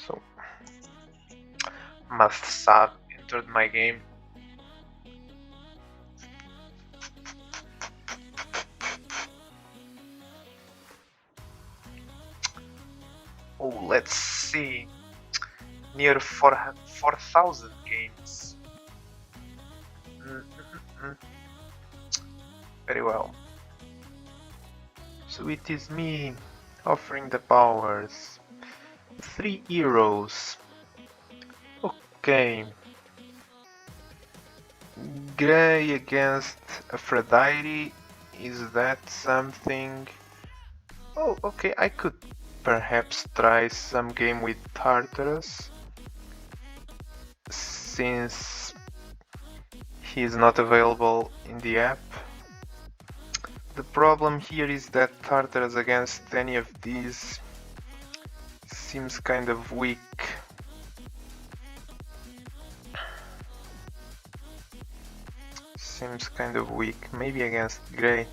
So, mathsab entered my game. Oh, let's see. Near 4,000 games. Very well. So it is me offering the powers. 3 euros. Okay. Graeae against Aphrodite. Is that something? Oh, okay, I could perhaps try some game with Tartarus, since he is not available in the app. The problem here is that Tartarus against any of these seems kind of weak. Maybe against Graeae.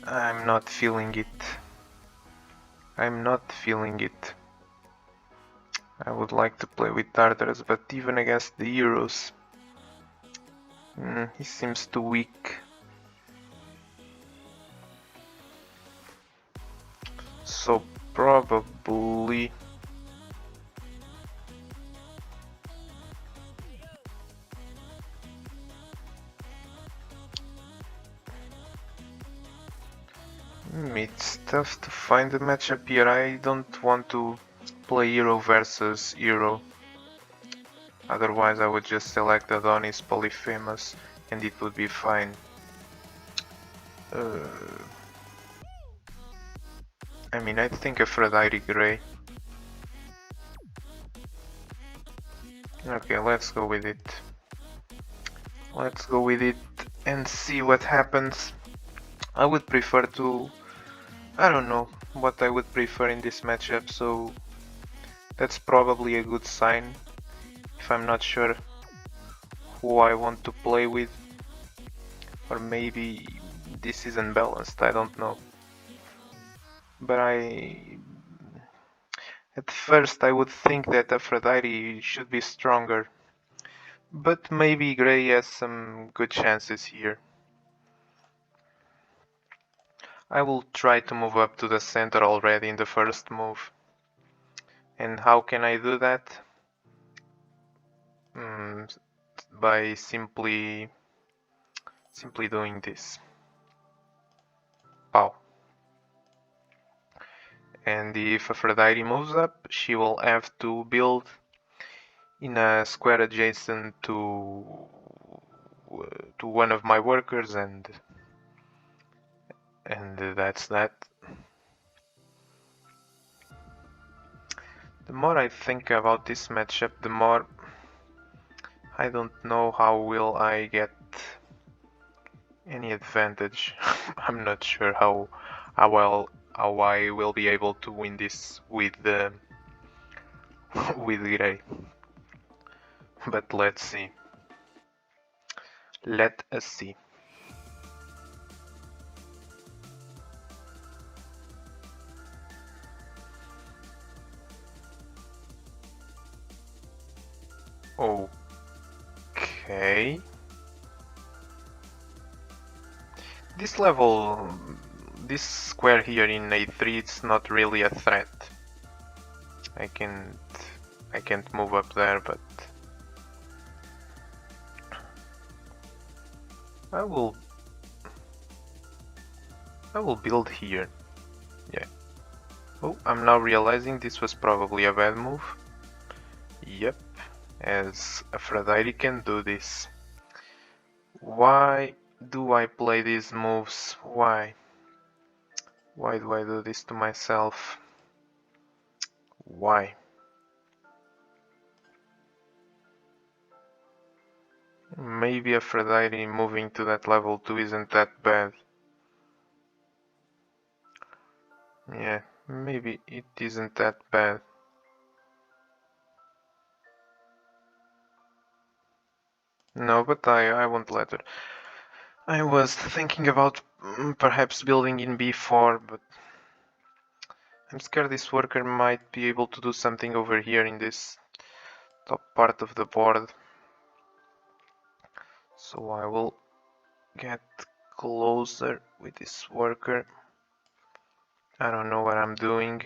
I'm not feeling it. I would like to play with Tartarus, but even against the heroes, he seems too weak. So probably it's tough to find a matchup here. I don't want to play hero versus hero. Otherwise I would just select Adonis Polyphemus and it would be fine. I mean, I think Aphrodite Graeae. Okay, let's go with it. Let's go with it and see what happens. I would prefer to... I don't know what I would prefer in this matchup, so that's probably a good sign if I'm not sure who I want to play with. Or maybe this is unbalanced, I don't know. But at first I would think that Aphrodite should be stronger. But maybe Graeae has some good chances here. I will try to move up to the center already in the first move. And how can I do that? By simply doing this. Pow. And if Aphrodite moves up, she will have to build in a square adjacent to one of my workers, and that's that. The more I think about this matchup, the more I don't know how will I get any advantage. I'm not sure how I will be able to win this with with Graeae. But let's see. Let us see. Okay. This level, this square here in A3, it's not really a threat. I can't move up there, but I will build here. Yeah. Oh, I'm now realizing this was probably a bad move. Yep, as Aphrodite can do this. Why do I play these moves? Why? Why do I do this to myself? Why? Maybe Aphrodite moving to that level 2 isn't that bad. Yeah, maybe it isn't that bad. No, but I won't let her. I was thinking about perhaps building in b4, but I'm scared this worker might be able to do something over here in this top part of the board. So I will get closer with this worker. I don't know what I'm doing.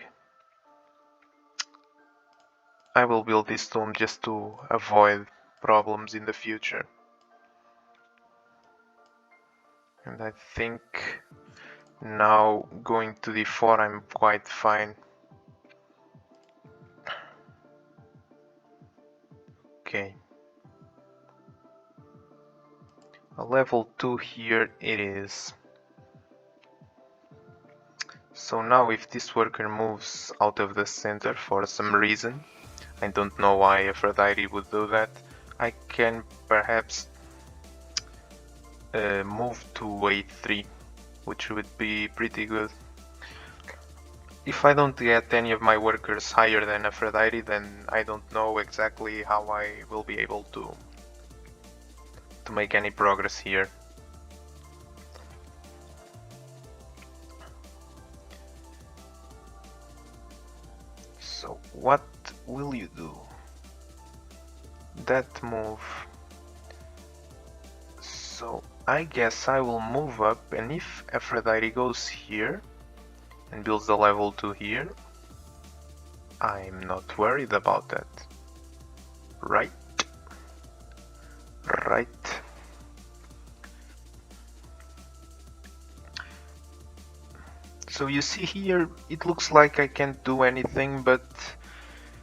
I will build this tomb just to avoid problems in the future. And I think now going to d4 I'm quite fine. Okay. A level 2 here it is. So now if this worker moves out of the center for some reason, I don't know why Aphrodite would do that, I can perhaps move to a3, which would be pretty good. If I don't get any of my workers higher than Aphrodite, then I don't know exactly how I will be able to make any progress here. So what will you do? That move. So I guess I will move up, and if Aphrodite goes here and builds the level 2 here, I'm not worried about that. Right? Right. So you see here, it looks like I can't do anything, but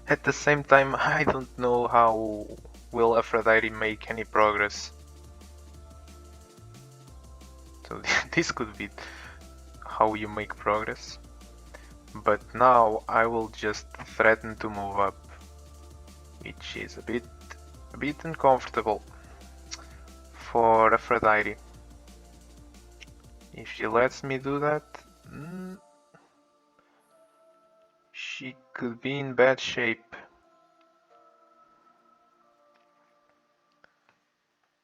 at the same time I don't know how will Aphrodite make any progress. So this could be how you make progress. But now I will just threaten to move up, which is a bit uncomfortable for Aphrodite. If she lets me do that, she could be in bad shape.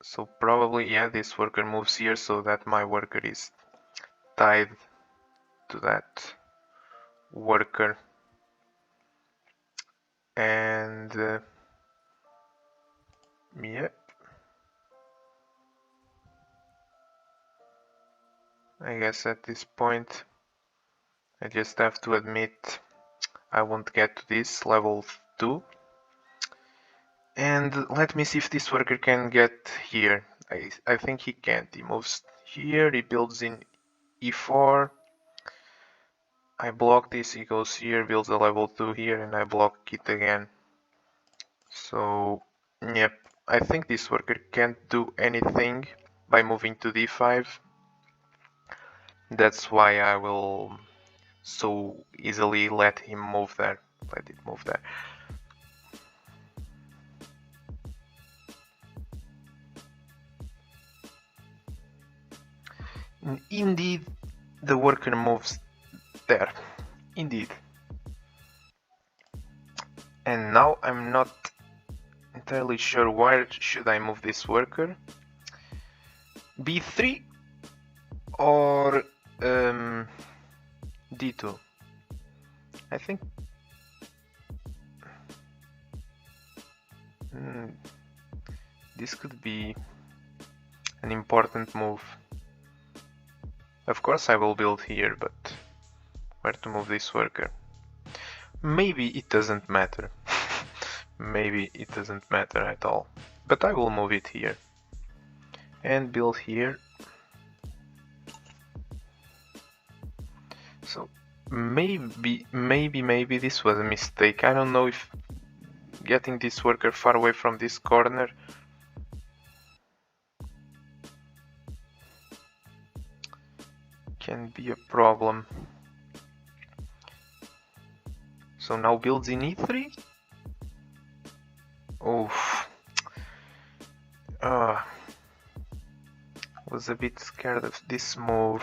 So probably, yeah, this worker moves here so that my worker is tied to that worker. And yeah, I guess at this point I just have to admit I won't get to this level 2. And let me see if this worker can get here. I think he can't. He moves here, he builds in e4. I block this, he goes here, builds a level 2 here, and I block it again. So, yep, I think this worker can't do anything by moving to d5. That's why I will so easily let him move there. Let it move there. Indeed, the worker moves there. Indeed. And now I'm not entirely sure where should I move this worker. b3 or d2. I think this could be an important move. Of course I will build here, but where to move this worker? Maybe it doesn't matter. Maybe it doesn't matter at all. But I will move it here. And build here. So maybe this was a mistake. I don't know if getting this worker far away from this corner can be a problem. So now builds in e3. Oof. Was a bit scared of this move.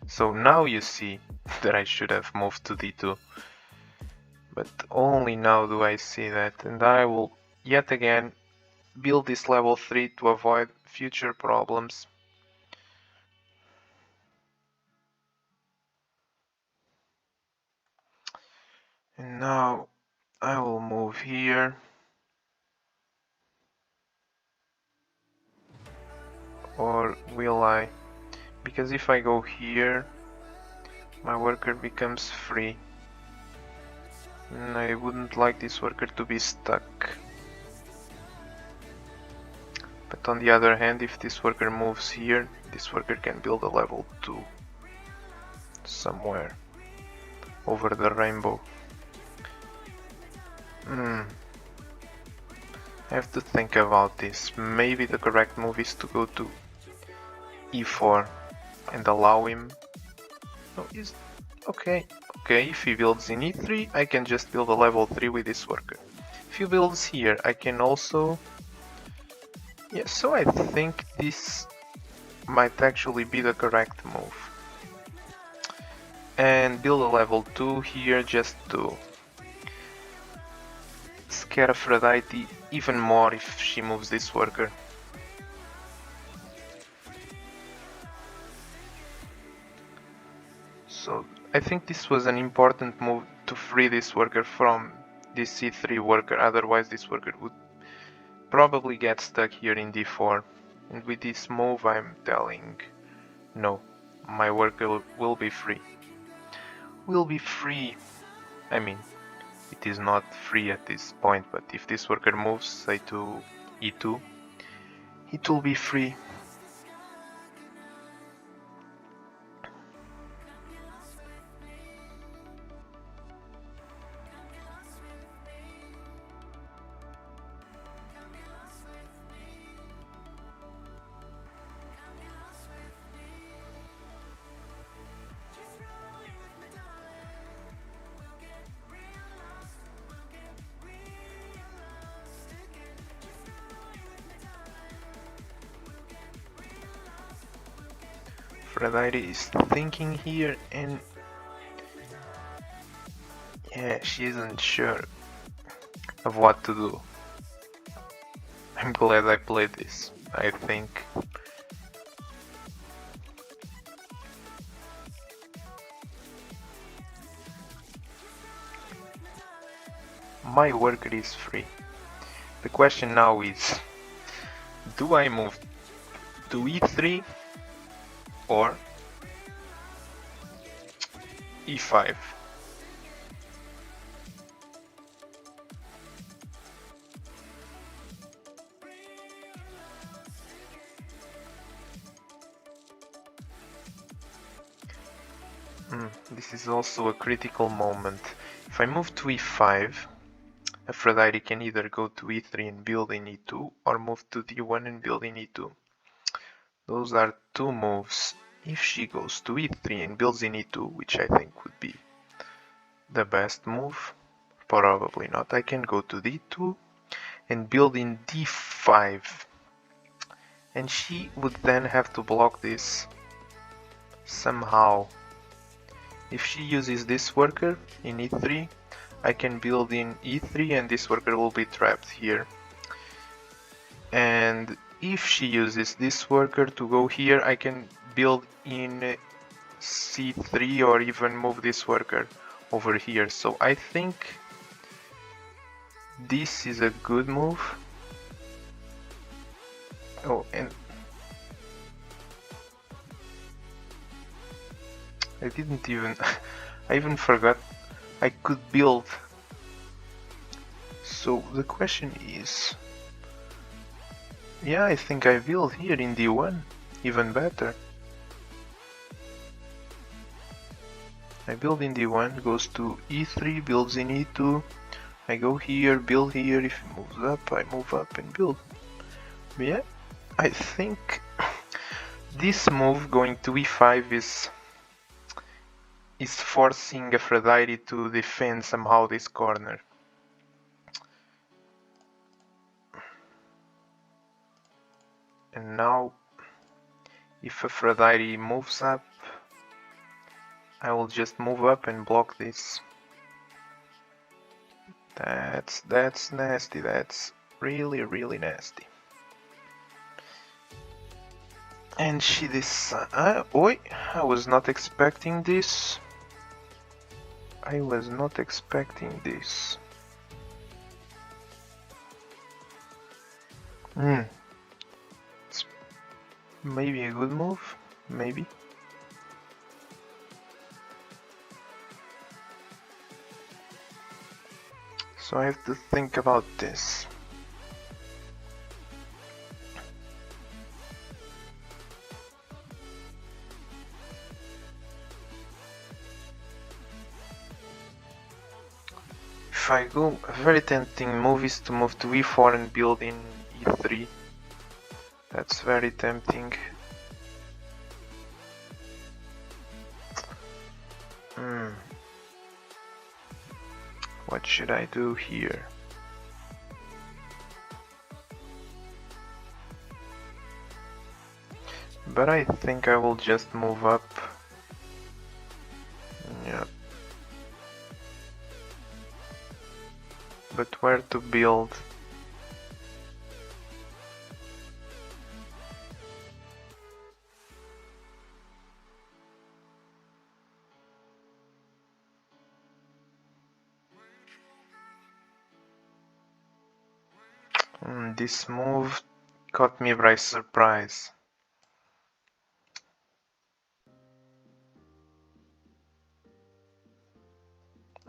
So now you see that I should have moved to d2. But only now do I see that, and I will yet again build this level 3 to avoid future problems. And now I will move here. Or will I? Because if I go here, my worker becomes free. And I wouldn't like this worker to be stuck. But on the other hand, if this worker moves here, this worker can build a level 2 somewhere over the rainbow. I have to think about this. Maybe the correct move is to go to e4 and allow him. No, is okay. Okay, if he builds in e3, I can just build a level 3 with this worker. If he builds here, I can also... Yeah, so I think this might actually be the correct move. And build a level 2 here just to scare Aphrodite even more if she moves this worker. So I think this was an important move to free this worker from this c3 worker, otherwise this worker would probably get stuck here in d4. And with this move I'm telling, no, my worker will be free. Will be free. I mean, it is not free at this point, but if this worker moves, say to e2, it will be free. Aphrodite is thinking here and yeah, she isn't sure of what to do. I'm glad I played this, I think. My worker is free. The question now is, do I move to e3 or e5? This is also a critical moment. If I move to e5, Aphrodite can either go to e3 and build in e2 or move to d1 and build in e2. Those are two moves. If she goes to e3 and builds in e2, which I think would be the best move, probably not, I can go to d2 and build in d5. And she would then have to block this somehow. If she uses this worker in e3, I can build in e3 and this worker will be trapped here. And if she uses this worker to go here, I can build in c3 or even move this worker over here. So I think this is a good move. Oh, and I didn't even... I even forgot I could build. So the question is... Yeah, I think I build here in d1, even better. I build in d1, goes to e3, builds in e2. I go here, build here, if it moves up, I move up and build. But yeah, I think this move going to e5 is forcing Aphrodite to defend somehow this corner. And now, if Aphrodite moves up, I will just move up and block this. That's nasty, that's really nasty. And she decided... Oi, I was not expecting this. I was not expecting this. It's maybe a good move, maybe. So I have to think about this. If I go, a very tempting move is to move to e4 and build in e3. That's very tempting. What should I do here? But I think I will just move up. Yeah. But where to build? This move caught me by surprise.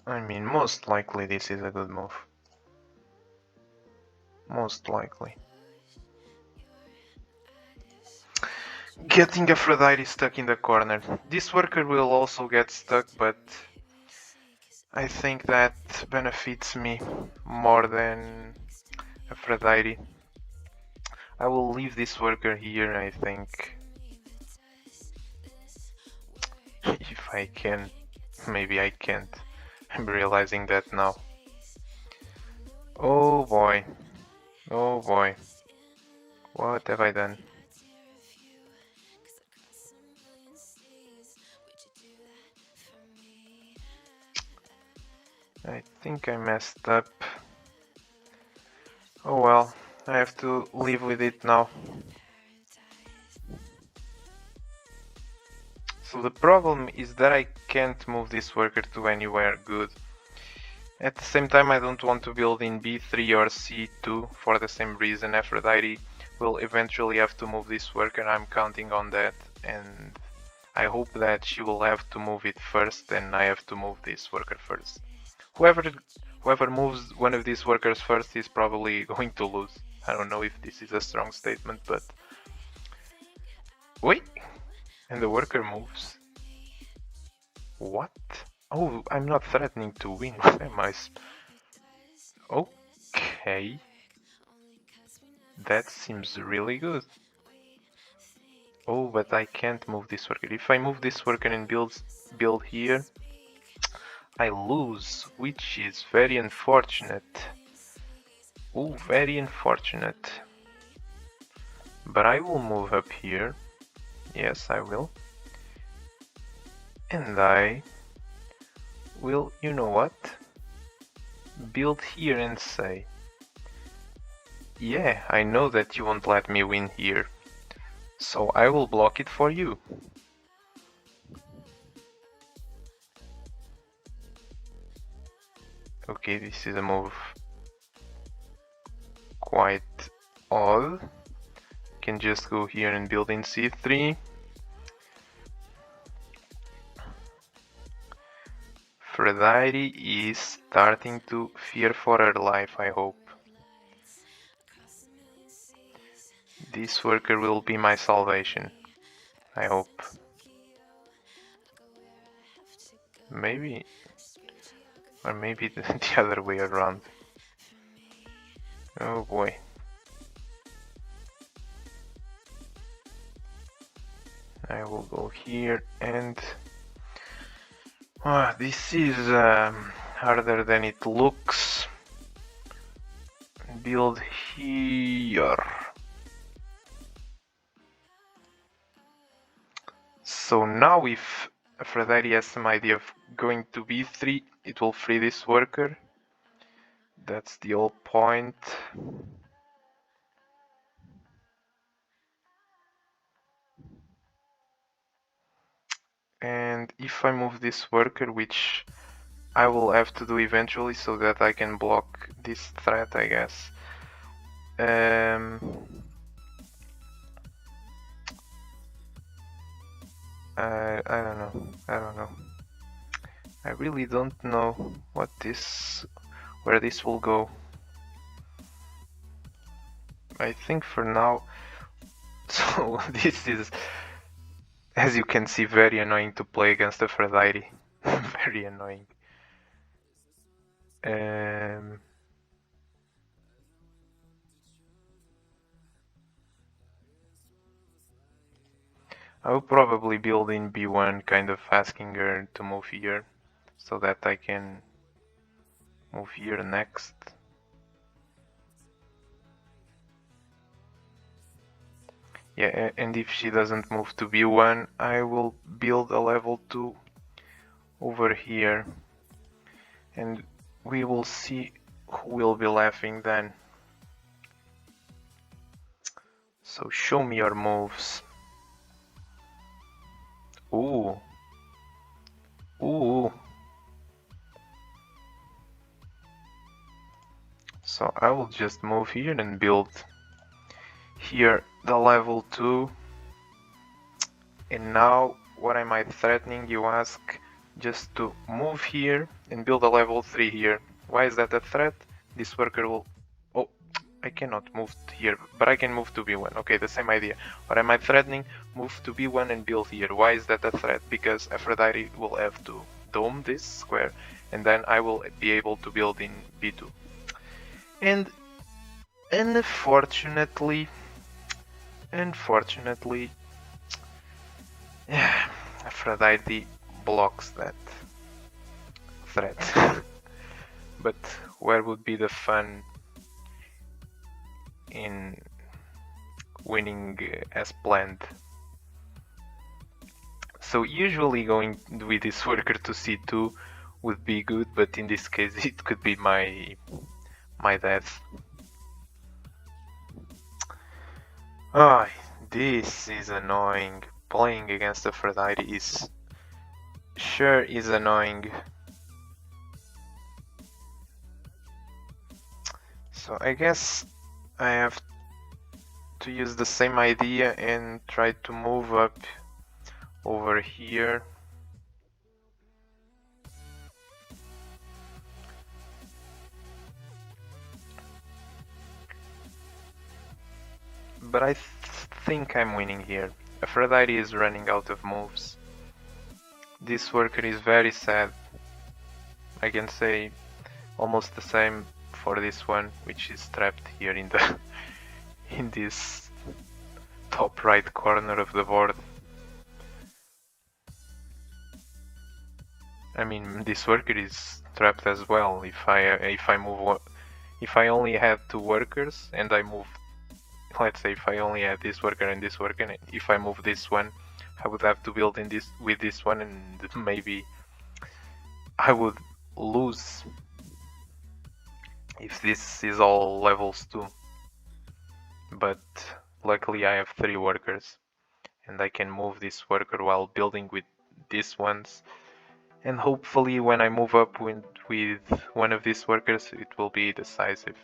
I mean, most likely this is a good move. Most likely. Getting Aphrodite stuck in the corner. This worker will also get stuck, but I think that benefits me more than Aphrodite. I will leave this worker here, I think. If I can. Maybe I can't. I'm realizing that now. Oh boy. Oh boy. What have I done? I think I messed up. Oh well, I have to live with it now. So the problem is that I can't move this worker to anywhere good. At the same time, I don't want to build in b3 or c2 for the same reason. Aphrodite will eventually have to move this worker, I'm counting on that, and I hope that she will have to move it first and I have to move this worker first. Whoever moves one of these workers first is probably going to lose. I don't know if this is a strong statement, but... Wait! And the worker moves. What? Oh, I'm not threatening to win, am I? Okay. That seems really good. Oh, but I can't move this worker. If I move this worker and build here, I lose, which is very unfortunate. Oh, very unfortunate. But I will move up here. Yes, I will. And I will, you know what? Build here and say, yeah, I know that you won't let me win here, so I will block it for you. Okay, this is a move quite odd. Can just go here and build in c3. Aphrodite is starting to fear for her life, I hope. This worker will be my salvation, I hope. Maybe, or maybe the other way around. Oh boy. I will go here and... this is harder than it looks. Build here. So now if Aphrodite has some idea of going to b3, it will free this worker. That's the whole point. And if I move this worker, which I will have to do eventually so that I can block this threat, I guess. I don't know. I don't know. I really don't know where this will go. I think for now, so this is, as you can see, very annoying to play against Aphrodite. Very annoying. I will probably build in B1, kind of asking her to move here, so that I can move here next. Yeah, and if she doesn't move to B1, I will build a level 2 over here. And we will see who will be laughing then. So show me your moves. Ooh. Ooh. So I will just move here and build here the level 2. And now what am I threatening, you ask? Just to move here and build a level 3 here. Why is that a threat? This worker will... Oh, I cannot move here, but I can move to B1. Okay, the same idea. What am I threatening? Move to B1 and build here. Why is that a threat? Because Aphrodite will have to dome this square, and then I will be able to build in B2. And unfortunately, Aphrodite blocks that threat. But where would be the fun in winning as planned? So usually going with this worker to c2 would be good, but in this case it could be my death. Ah, this is annoying. Playing against Aphrodite is annoying. So I guess I have to use the same idea and try to move up over here. But I think I'm winning here. Aphrodite is running out of moves. This worker is very sad. I can say almost the same for this one, which is trapped here in the in this top right corner of the board. I mean, this worker is trapped as well. If I only had 2 workers and I move, let's say if I only had this worker and this worker, and if I move this one, I would have to build in this with this one, and maybe I would lose if this is all levels 2. But luckily I have 3 workers and I can move this worker while building with these ones, and hopefully when I move up with one of these workers it will be decisive.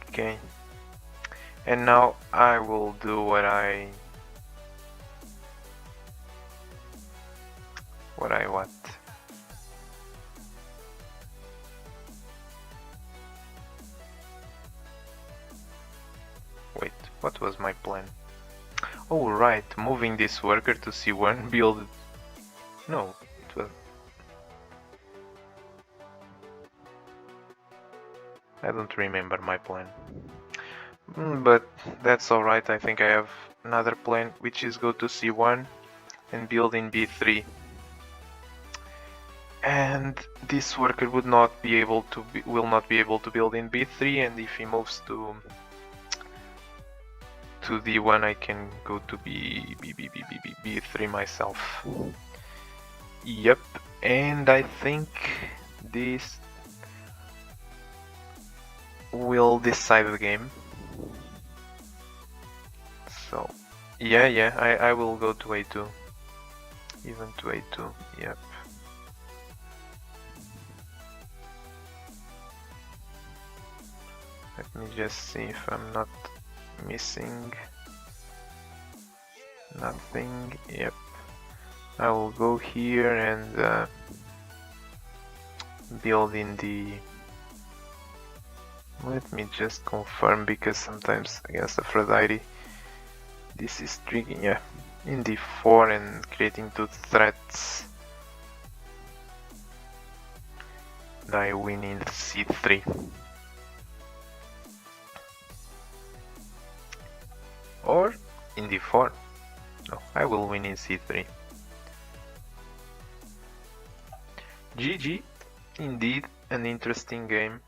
Okay, and now I will do what what? Wait, what was my plan? Oh right, moving this worker to C1, build... No, it was... I don't remember my plan. But that's alright, I think I have another plan, which is go to C1 and build in B3. And this worker will not be able to build in B3, and if he moves to to d1, I can go to b3 myself. Yep, and I think this will decide the game. So, yeah, I will go to a2. Even to a2, yep. Let me just see if I'm not missing nothing. Yep. I will go here and build in the... Let me just confirm, because sometimes against Aphrodite this is tricky, yeah. In d4 and creating two threats. I win in c3. Or in d4. No, I will win in c3. GG, indeed an interesting game.